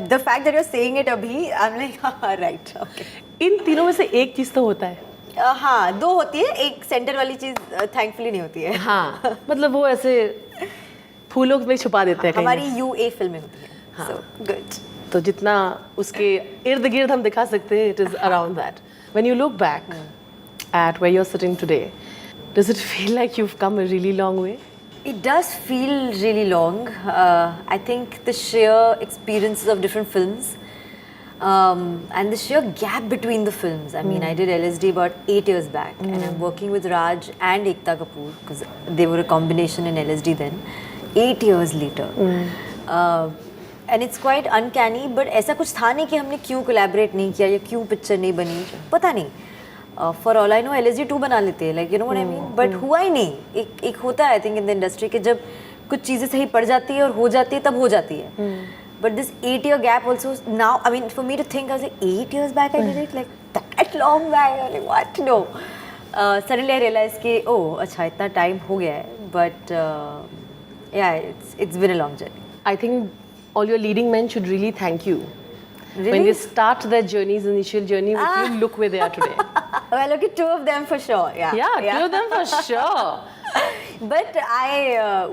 The fact that you're saying it abhi, I'm like, right, okay. इन तीनों में से एक चीज तो होता है. हाँ, दो होती है, एक सेंटर वाली चीज थैंकफुली नहीं होती है. हाँ, मतलब वो ऐसे फूलों में छुपा देते हैं. हमारी UA फिल्म में होती है. हाँ. So good. तो जितना उसके इर्द गिर्द हम दिखा सकते हैं, it is around that. When you look back at where you're sitting today, does it feel like you've come a really long way? It does feel really long. I think the sheer experiences of different films and the sheer gap between the films. I mean, I did LSD about 8 years back and I'm working with Raj and Ekta Kapoor because they were a combination in LSD then. 8 years later. And it's quite uncanny, but ऐसा कुछ था नहीं कि हमने क्यों collaborate नहीं किया या क्यों picture नहीं बनी, पता नहीं. For all I know, LSD 2 बना लेते हैं, like you know what I mean. But हुआ ही नहीं. एक होता है I think in the industry कि जब कुछ चीजें सही पड़ जाती है और हो जाती है तब हो जाती है. But this 8-year gap also now, I mean, for me to think, I was like 8 years back I did it, like that long back. I was like, what? No. Suddenly I realized कि oh अच्छा इतना time हो गया है. But yeah, it's been a long journey. I think all your leading men should really thank you. Really? When they start their journeys, initial journey with you, look where they are today. Well, okay, 2 of them for sure. Yeah. Yeah, 2 of them for sure. But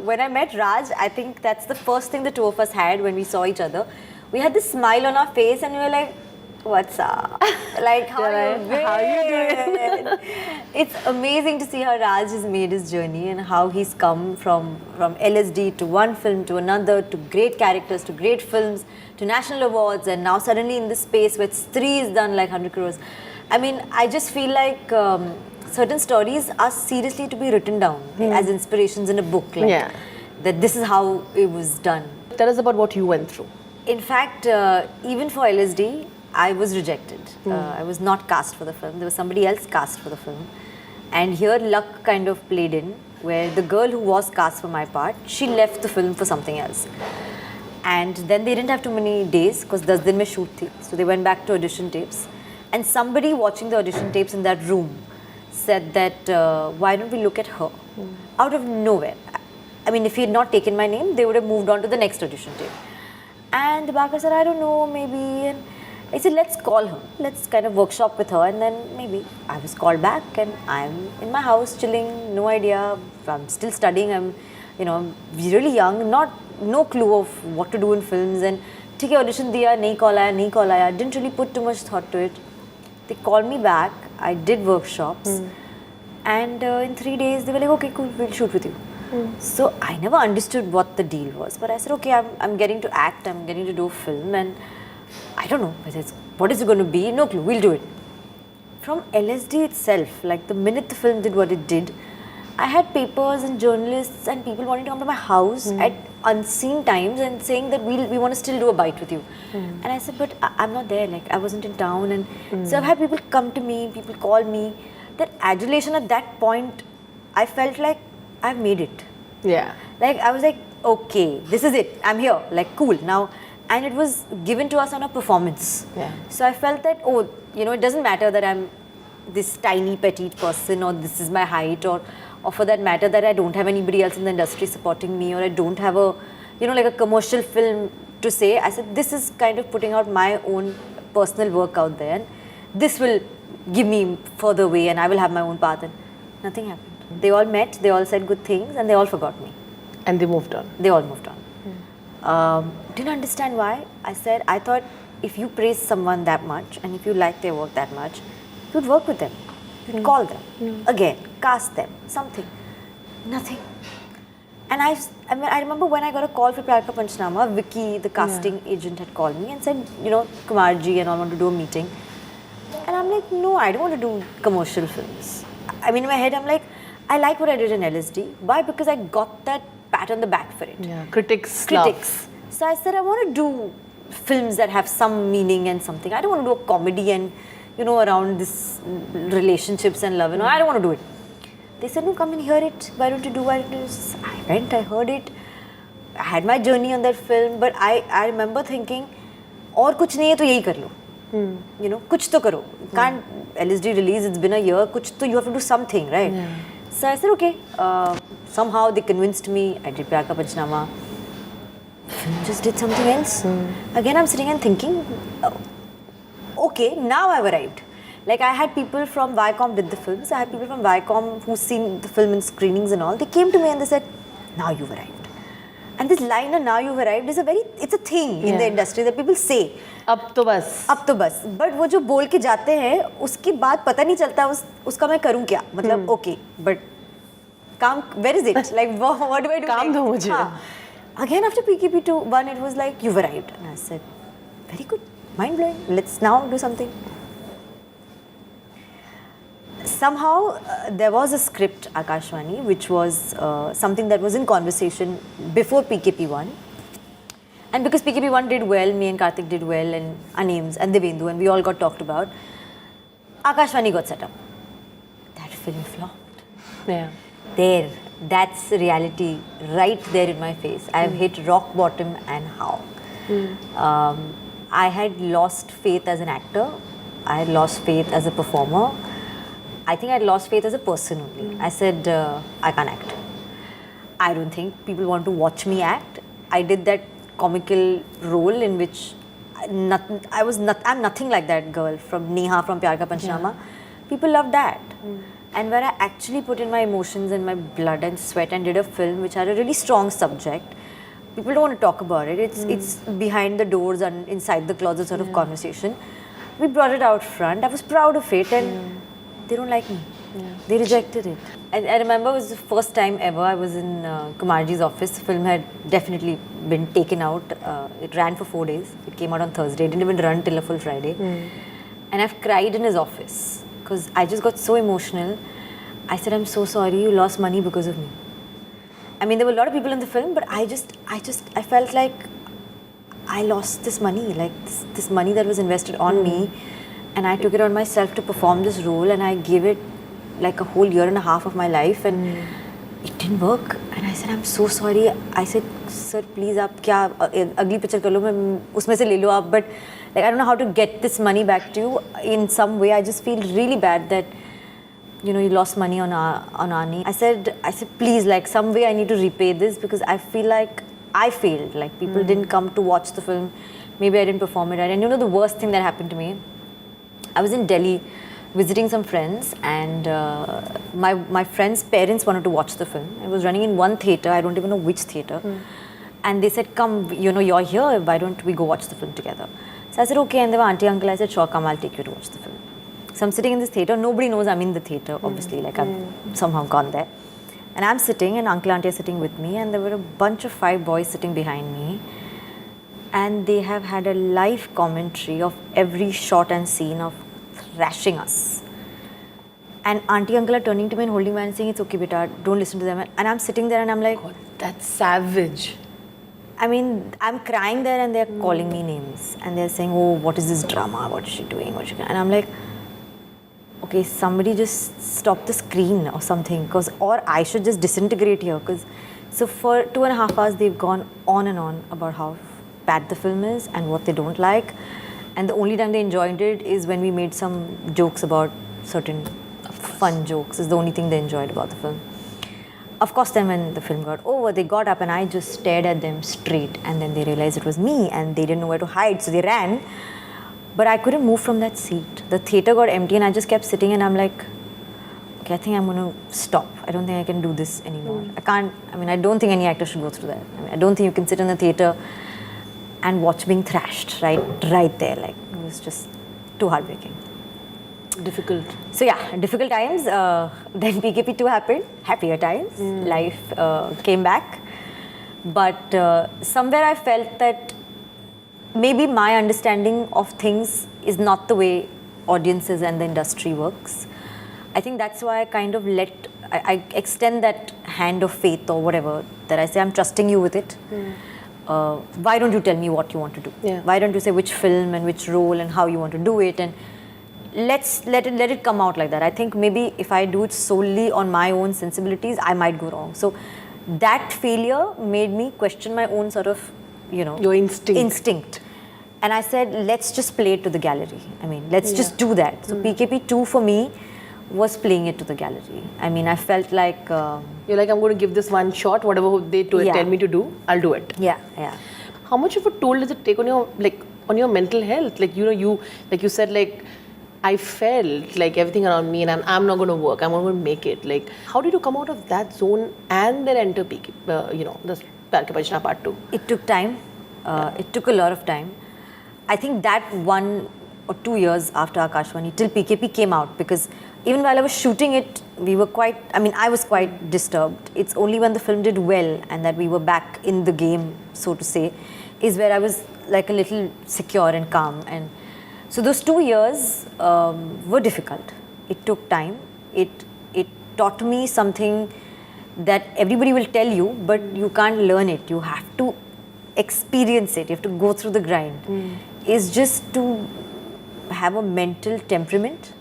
when I met Raj, I think that's the first thing the 2 of us had when we saw each other. We had this smile on our face and we were like, what's up? Like, how you doing? It's amazing to see how Raj has made his journey and how he's come from LSD to one film to another, to great characters, to great films, to national awards, and now suddenly in this space where Stree is done like 100 crores. I mean, I just feel like certain stories are seriously to be written down as inspirations in a book. Like, that this is how it was done. Tell us about what you went through. In fact, even for LSD, I was rejected. I was not cast for the film. There was somebody else cast for the film. And here luck kind of played in, where the girl who was cast for my part, she left the film for something else. And then they didn't have too many days because 10 din mein shoot thi. So they went back to audition tapes. And somebody watching the audition tapes in that room said that, why don't we look at her? Out of nowhere. I mean, if he had not taken my name, they would have moved on to the next audition tape. And the Baka said, I don't know, maybe. And I said, let's call her. Let's kind of workshop with her and then maybe. I was called back and I'm in my house chilling, no idea. I'm still studying. I'm, really young, no clue of what to do in films. And ठीक है audition दिया, नहीं call आया. Didn't really put too much thought to it. They called me back. I did workshops. And in 3 days, they were like, okay, cool, we'll shoot with you. So I never understood what the deal was. But I said, okay, I'm getting to act, I'm getting to do film. And I don't know what is it going to be. No clue, we'll do it. From LSD itself, like the minute the film did what it did, I had papers and journalists and people wanting to come to my house at unseen times and saying that we want to still do a bite with you. And I said, but I'm not there, like I wasn't in town. And so I've had people come to me, people call me. That adulation at that point, I felt like I've made it. Yeah. Like I was like, okay, this is it, I'm here, like cool now. And it was given to us on a performance. Yeah. So I felt that, it doesn't matter that I'm this tiny petite person or this is my height or for that matter that I don't have anybody else in the industry supporting me or I don't have a, like a commercial film to say. I said, this is kind of putting out my own personal work out there and this will give me further way and I will have my own path. And nothing happened. They all met, they all said good things and they all forgot me. And they moved on. They all moved on. Didn't understand why. I thought if you praise someone that much and if you like their work that much, you'd work with them. You'd call them again, cast them, something. Nothing. And I remember when I got a call for Pyaar Ka Punchnama, Vicky, the casting agent, had called me and said, Kumarji and all want to do a meeting. And I'm like, no, I don't want to do commercial films. I mean, in my head, I'm like, I like what I did in LSD. Why? Because I got that pat on the back for it. Yeah, critics. So I said, I want to do films that have some meaning and something. I don't want to do a comedy and, around this relationships and love. I don't want to do it. They said, no, come and hear it. Why don't you do it? I went, I heard it. I had my journey on that film. But I remember thinking, और कुछ नहीं है तो यही कर लो. कुछ तो करो. Can't LSD release, it's been a year. You have to do something, right? Yeah. So I said, okay. Somehow they convinced me. I did Pyaar Ka Punchnama. film just did something else. Again, I'm sitting and thinking, oh, okay, now I've arrived. Like I had people from Viacom did the films. I had people from Viacom who've seen the film in screenings and all. They came to me and they said, now you've arrived. And this line, now you've arrived, is it's a thing in the industry that people say. अब तो बस. अब तो बस. But वो जो बोल के जाते हैं, उसके बाद पता नहीं चलता उसका मैं करूँ क्या? मतलब okay, but काम, where is it? Like what do I do? काम दो मुझे. Again after PKP2 1, it was like you've arrived, and I said, very good, mind blowing. Let's now do something. Somehow there was a script, Akashvani, which was something that was in conversation before PKP1. And because PKP1 did well, me and Karthik did well, and our names, and Devendu, and we all got talked about, Akashvani got set up. That film flopped. Yeah. There, that's reality right there in my face. I've hit rock bottom, and how. I had lost faith as an actor. I had lost faith as a performer. I think I had lost faith as a person only. I said, I can't act. I don't think people want to watch me act. I did that comical role in which I'm nothing like that girl from Neha from Pyaar Ka Punchnama. People love that. And where I actually put in my emotions and my blood and sweat and did a film which had a really strong subject, people don't want to talk about it. It's behind the doors and inside the closet sort of conversation. We brought it out front. I was proud of it, and they don't like me. They rejected it. I remember it was the first time ever I was in Kumarji's office. The film had definitely been taken out. It ran for 4 days. It came out on Thursday. It didn't even run till a full Friday. And I've cried in his office because I just got so emotional. I said, I'm so sorry, you lost money because of me. I mean, there were a lot of people in the film, but I felt like I lost this money, like this money that was invested on me. And I took it on myself to perform this role, and I gave it like a whole year and a half of my life, and it didn't work. And I said, I'm so sorry. I said, sir, please, आप क्या अगली picture कर लो, मैं उसमें से ले लो आप. But like I don't know how to get this money back to you in some way. I just feel really bad that you lost money on Ani. I said, please, like some way I need to repay this, because I feel like I failed. Like people didn't come to watch the film. Maybe I didn't perform it right. And the worst thing that happened to me, I was in Delhi visiting some friends, and my friends' parents wanted to watch the film. I was running in one theatre, I don't even know which theatre. And they said, come, you're here, why don't we go watch the film together? So I said, okay. And there were auntie, uncle. I said, sure, come, I'll take you to watch the film. So I'm sitting in this theatre. Nobody knows I'm in the theatre, obviously. Like I've somehow gone there. And I'm sitting, and uncle, auntie are sitting with me. And there were a bunch of 5 boys sitting behind me. And they have had a live commentary of every shot and scene of thrashing us. And auntie, uncle are turning to me and holding my hand and saying, it's okay, beta, don't listen to them. And I'm sitting there and I'm like, God, that's savage. I mean, I'm crying there and they're calling me names. And they're saying, oh, what is this drama? What is she doing? And I'm like, okay, somebody just stop the screen or something. Or I should just disintegrate here. So for 2.5 hours, they've gone on and on about how bad the film is and what they don't like. And the only time they enjoyed it is when we made some jokes about certain fun jokes. Is the only thing they enjoyed about the film. Of course, then when the film got over, they got up and I just stared at them straight, and then they realized it was me and they didn't know where to hide, so they ran. But I couldn't move from that seat. The theatre got empty and I just kept sitting, and I'm like, okay, I think I'm going to stop. I don't think I can do this anymore. I don't think any actor should go through that. I don't think you can sit in the theatre and watch being thrashed right there. Like, it was just too heartbreaking. Difficult. So yeah, difficult times. Then PKP2 happened. Happier times. Life came back. But somewhere I felt that maybe my understanding of things is not the way audiences and the industry works. I think that's why I kind of I extend that hand of faith or whatever, that I say, I'm trusting you with it. Why don't you tell me what you want to do? Yeah. Why don't you say which film and which role and how you want to do it, and let it come out like that. I think maybe if I do it solely on my own sensibilities, I might go wrong. So that failure made me question my own sort of, your instinct. And I said, let's just play it to the gallery. I mean, let's just do that. So PKP2 for me was playing it to the gallery. I mean, I felt like... You're like, I'm going to give this one shot, whatever they tell me to do, I'll do it. Yeah. how much of a toll does it take on your mental health? Like, you said, like, I felt like everything around me, and I'm not going to work. I'm not going to make it. Like, how did you come out of that zone and then enter the Pyaar Ka Punchnama Part 2? It took time. It took a lot of time. I think that 1 or 2 years after Akashvani, till PKP came out, because even while I was shooting it, I was quite disturbed. It's only when the film did well and that we were back in the game, so to say, is where I was like a little secure and calm. And so those 2 years were difficult. It took time. It taught me something that everybody will tell you, but you can't learn it. You have to experience it. You have to go through the grind. It's just to have a mental temperament,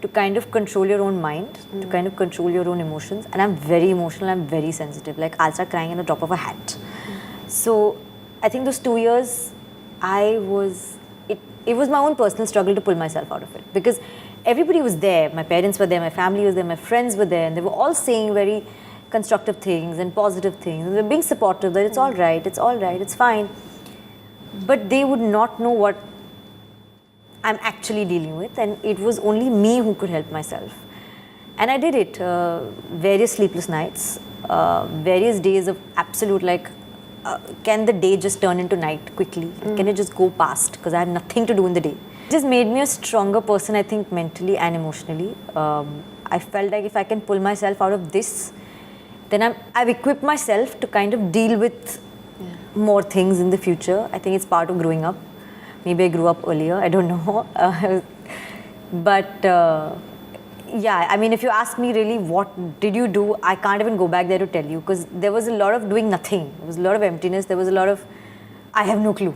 to kind of control your own mind, to kind of control your own emotions. And I'm very emotional, I'm very sensitive. Like, I'll start crying in the drop of a hat. So I think those 2 years, it was my own personal struggle to pull myself out of it. Because everybody was there. My parents were there, my family was there, my friends were there. And they were all saying very constructive things and positive things. And they were being supportive that it's all right, it's fine. But they would not know what I'm actually dealing with, and it was only me who could help myself. And I did it. Various sleepless nights, various days of absolute can the day just turn into night quickly? Can it just go past? Because I had nothing to do in the day. It just made me a stronger person, I think, mentally and emotionally. I felt like if I can pull myself out of this, then I've equipped myself to kind of deal with more things in the future. I think it's part of growing up. Maybe I grew up earlier, I don't know. If you ask me really what did you do, I can't even go back there to tell you, because there was a lot of doing nothing. There was a lot of emptiness. There was a lot of, I have no clue.